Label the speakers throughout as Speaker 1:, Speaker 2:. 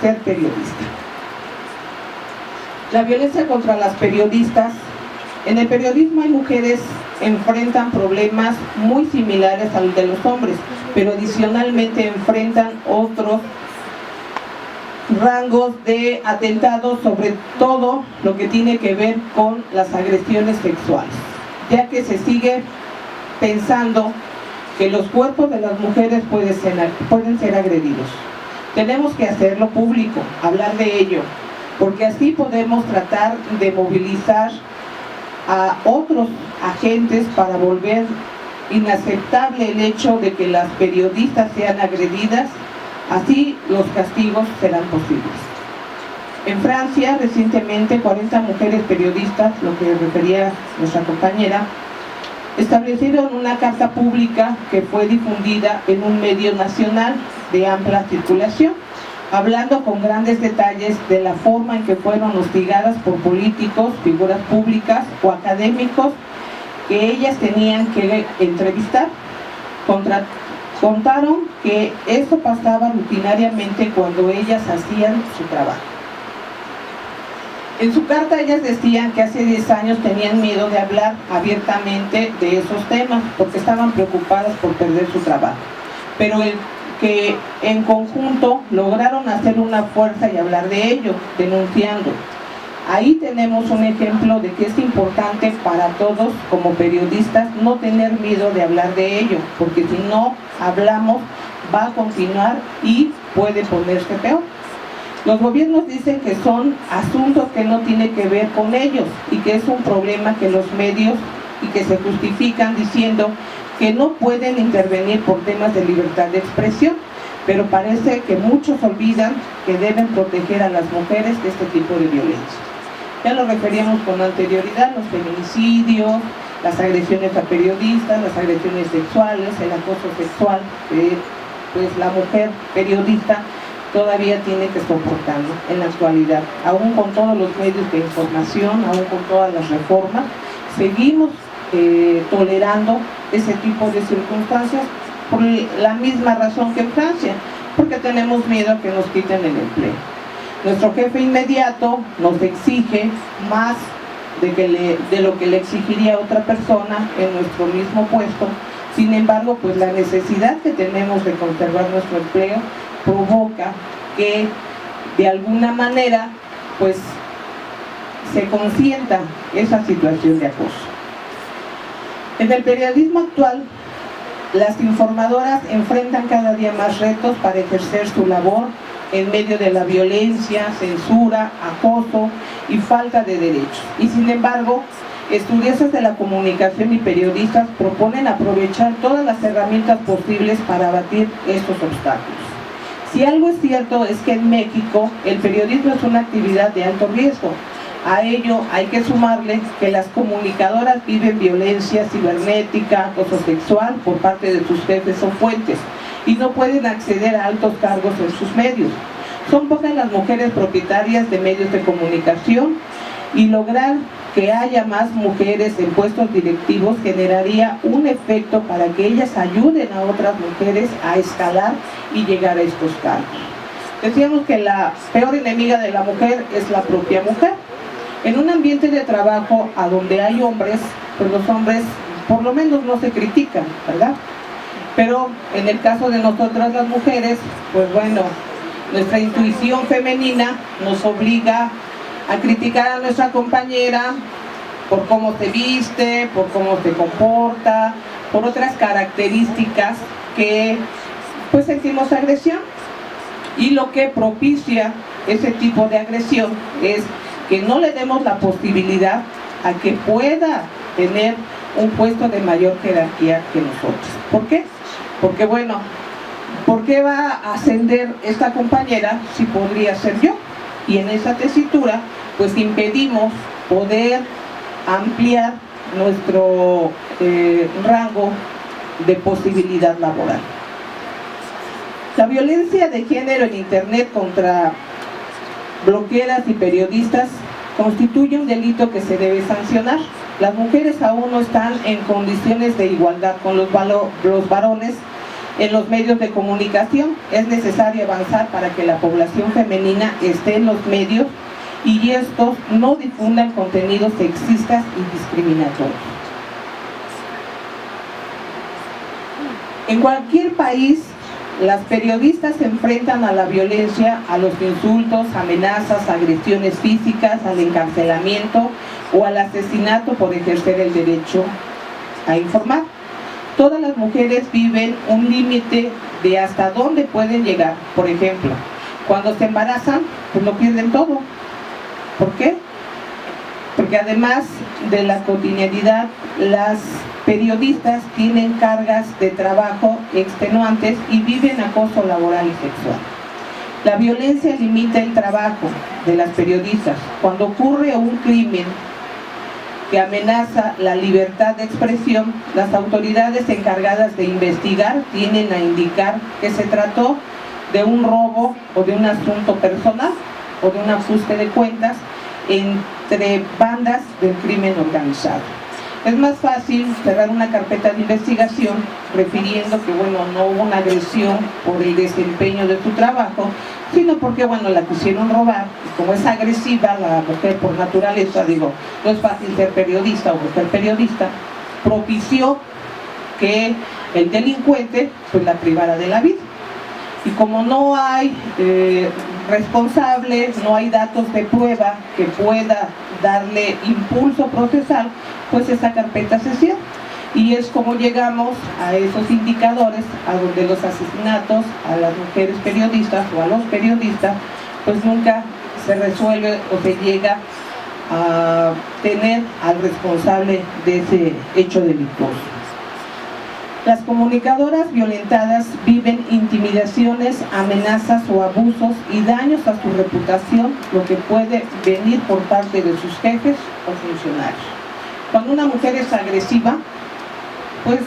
Speaker 1: ser periodista. La violencia contra las periodistas. En el periodismo hay mujeres que enfrentan problemas muy similares al de los hombres, pero adicionalmente enfrentan otros rangos de atentados, sobre todo lo que tiene que ver con las agresiones sexuales, ya que se sigue pensando que los cuerpos de las mujeres pueden ser agredidos. Tenemos que hacerlo público, hablar de ello, porque así podemos tratar de movilizar a otros agentes para volver inaceptable el hecho de que las periodistas sean agredidas. Así los castigos serán posibles. En Francia, recientemente, 40 mujeres periodistas, lo que refería nuestra compañera, establecieron una carta pública que fue difundida en un medio nacional de amplia circulación, hablando con grandes detalles de la forma en que fueron hostigadas por políticos, figuras públicas o académicos que ellas tenían que entrevistar. Contaron que eso pasaba rutinariamente cuando ellas hacían su trabajo. En su carta ellas decían que hace 10 años tenían miedo de hablar abiertamente de esos temas porque estaban preocupadas por perder su trabajo, pero que en conjunto lograron hacer una fuerza y hablar de ello, denunciando. Ahí tenemos un ejemplo de que es importante para todos como periodistas no tener miedo de hablar de ello, porque si no hablamos va a continuar y puede ponerse peor. Los gobiernos dicen que son asuntos que no tienen que ver con ellos y que es un problema que los medios y que se justifican diciendo que no pueden intervenir por temas de libertad de expresión, pero parece que muchos olvidan que deben proteger a las mujeres de este tipo de violencia. Ya lo referíamos con anterioridad, los feminicidios, las agresiones a periodistas, las agresiones sexuales, el acoso sexual, que pues la mujer periodista todavía tiene que soportarlo en la actualidad, aún con todos los medios de información, aún con todas las reformas, seguimos tolerando ese tipo de circunstancias por la misma razón que en Francia, porque tenemos miedo a que nos quiten el empleo. Nuestro jefe inmediato nos exige más de lo que le exigiría a otra persona en nuestro mismo puesto. Sin embargo, pues la necesidad que tenemos de conservar nuestro empleo provoca que de alguna manera pues se consienta esa situación de acoso. En el periodismo actual, las informadoras enfrentan cada día más retos para ejercer su labor en medio de la violencia, censura, acoso y falta de derechos. Y sin embargo, estudiosos de la comunicación y periodistas proponen aprovechar todas las herramientas posibles para abatir estos obstáculos. Si algo es cierto es que en México el periodismo es una actividad de alto riesgo. A ello hay que sumarle que las comunicadoras viven violencia cibernética, acoso sexual por parte de sus jefes o fuentes y no pueden acceder a altos cargos en sus medios. Son pocas las mujeres propietarias de medios de comunicación y lograr que haya más mujeres en puestos directivos generaría un efecto para que ellas ayuden a otras mujeres a escalar y llegar a estos cargos. Decíamos que la peor enemiga de la mujer es la propia mujer. En un ambiente de trabajo a donde hay hombres, pues los hombres por lo menos no se critican, ¿verdad? Pero en el caso de nosotras las mujeres, pues bueno, nuestra intuición femenina nos obliga a criticar a nuestra compañera por cómo se viste, por cómo se comporta, por otras características que pues sentimos agresión. Y lo que propicia ese tipo de agresión es que no le demos la posibilidad a que pueda tener un puesto de mayor jerarquía que nosotros. ¿Por qué? Porque bueno, ¿por qué va a ascender esta compañera si podría ser yo? Y en esa tesitura pues impedimos poder ampliar nuestro rango de posibilidad laboral. La violencia de género en Internet contra blogueras y periodistas constituye un delito que se debe sancionar. Las mujeres aún no están en condiciones de igualdad con los varones En los medios de comunicación es necesario avanzar para que la población femenina esté en los medios y estos no difundan contenidos sexistas y discriminatorios. En cualquier país, las periodistas se enfrentan a la violencia, a los insultos, amenazas, agresiones físicas, al encarcelamiento o al asesinato por ejercer el derecho a informar. Todas las mujeres viven un límite de hasta dónde pueden llegar. Por ejemplo, cuando se embarazan, pues lo pierden todo. ¿Por qué? Porque además de la cotidianidad, las periodistas tienen cargas de trabajo extenuantes y viven acoso laboral y sexual. La violencia limita el trabajo de las periodistas. Cuando ocurre un crimen que amenaza la libertad de expresión, las autoridades encargadas de investigar tienen a indicar que se trató de un robo o de un asunto personal o de un ajuste de cuentas entre bandas del crimen organizado. Es más fácil cerrar una carpeta de investigación refiriendo que, no hubo una agresión por el desempeño de su trabajo, sino porque, la quisieron robar, y como es agresiva la mujer por naturaleza, no es fácil ser periodista o ser periodista, propició que el delincuente, la privara de la vida. Y como no hay responsables, no hay datos de prueba que pueda darle impulso procesal, pues esa carpeta se cierra. Y es como llegamos a esos indicadores, a donde los asesinatos a las mujeres periodistas o a los periodistas, pues nunca se resuelve o se llega a tener al responsable de ese hecho delictuoso. Las comunicadoras violentadas viven intimidaciones, amenazas o abusos y daños a su reputación, lo que puede venir por parte de sus jefes o funcionarios. Cuando una mujer es agresiva, pues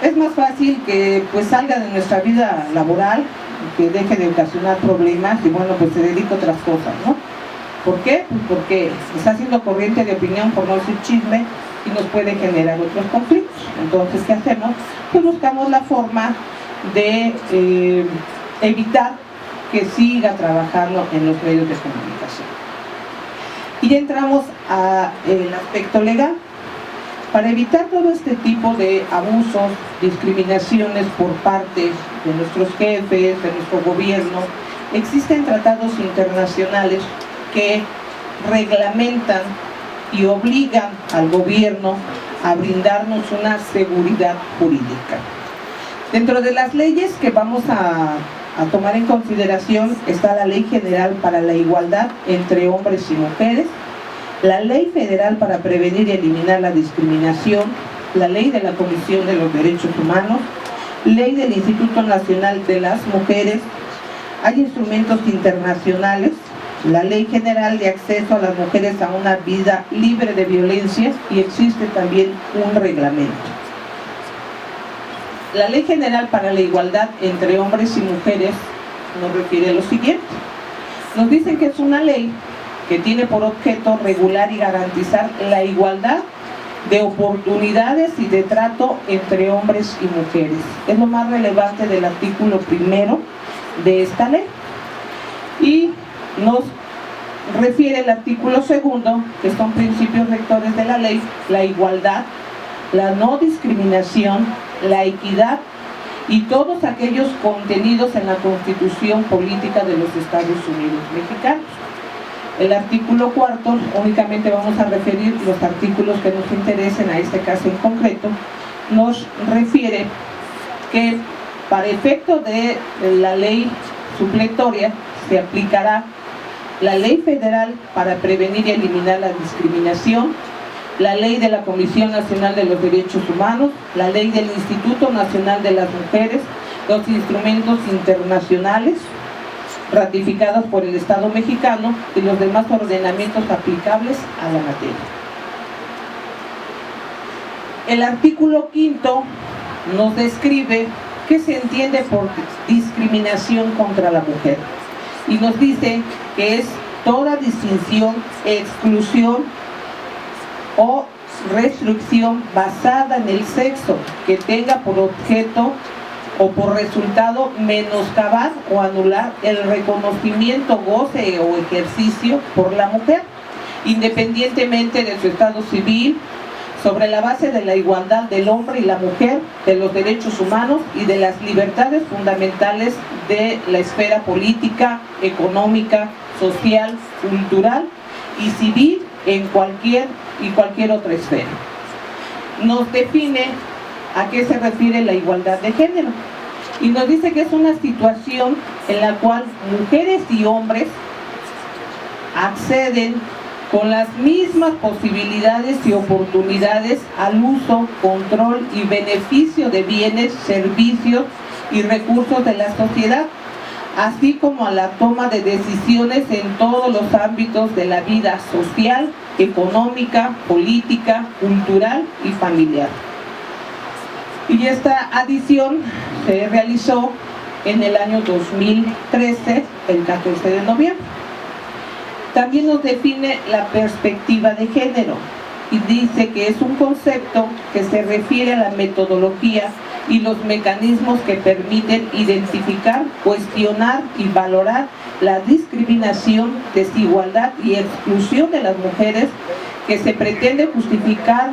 Speaker 1: es más fácil que salga de nuestra vida laboral, que deje de ocasionar problemas y se dedica a otras cosas, ¿no? ¿Por qué? Pues porque está haciendo corriente de opinión, por no decir chisme, y nos puede generar otros conflictos. Entonces, ¿qué hacemos? Pues buscamos la forma de evitar que siga trabajando en los medios de comunicación. Y ya entramos al aspecto legal. Para evitar todo este tipo de abusos, discriminaciones por parte de nuestros jefes, de nuestro gobierno, existen tratados internacionales que reglamentan y obligan al gobierno a brindarnos una seguridad jurídica. Dentro de las leyes que vamos a tomar en consideración está la Ley General para la Igualdad entre Hombres y Mujeres, la Ley Federal para Prevenir y Eliminar la Discriminación, la Ley de la Comisión de los Derechos Humanos, Ley del Instituto Nacional de las Mujeres. Hay instrumentos internacionales, la Ley General de Acceso a las Mujeres a una Vida Libre de Violencia, y existe también un reglamento. La Ley General para la Igualdad entre Hombres y Mujeres nos refiere a lo siguiente. Nos dicen que es una ley que tiene por objeto regular y garantizar la igualdad de oportunidades y de trato entre hombres y mujeres. Es lo más relevante del artículo 1 de esta ley. Y nos refiere el artículo 2, que son principios rectores de la ley: la igualdad, la no discriminación, la equidad y todos aquellos contenidos en la Constitución Política de los Estados Unidos Mexicanos. El artículo 4, únicamente vamos a referir los artículos que nos interesen a este caso en concreto, nos refiere que para efecto de la ley supletoria se aplicará la Ley Federal para Prevenir y Eliminar la Discriminación, la Ley de la Comisión Nacional de los Derechos Humanos, la Ley del Instituto Nacional de las Mujeres, los instrumentos internacionales ratificados por el Estado mexicano y los demás ordenamientos aplicables a la materia. El artículo 5 nos describe qué se entiende por discriminación contra la mujer y nos dice que es toda distinción, exclusión o restricción basada en el sexo que tenga por objeto o por resultado menoscabar o anular el reconocimiento, goce o ejercicio por la mujer, independientemente de su estado civil, sobre la base de la igualdad del hombre y la mujer, de los derechos humanos y de las libertades fundamentales de la esfera política, económica, social, cultural y civil en cualquier otra esfera. Nos define a qué se refiere la igualdad de género y nos dice que es una situación en la cual mujeres y hombres acceden con las mismas posibilidades y oportunidades al uso, control y beneficio de bienes, servicios y recursos de la sociedad, así como a la toma de decisiones en todos los ámbitos de la vida social, económica, política, cultural y familiar. Y esta adición se realizó en el año 2013, el 14 de noviembre. También nos define la perspectiva de género y dice que es un concepto que se refiere a la metodología y los mecanismos que permiten identificar, cuestionar y valorar la discriminación, desigualdad y exclusión de las mujeres que se pretende justificar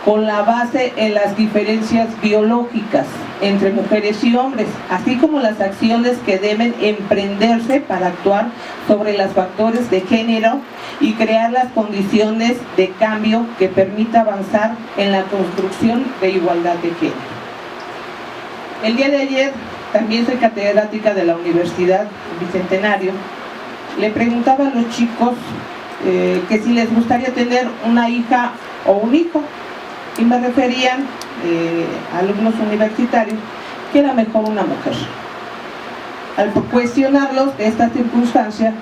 Speaker 1: con la base en las diferencias biológicas entre mujeres y hombres, así como las acciones que deben emprenderse para actuar sobre los factores de género y crear las condiciones de cambio que permita avanzar en la construcción de igualdad de género. El día de ayer, también soy catedrática de la Universidad Bicentenario, le preguntaba a los chicos que si les gustaría tener una hija o un hijo, y me referían alumnos universitarios que era mejor una mujer. Al cuestionarlos de esta circunstancia,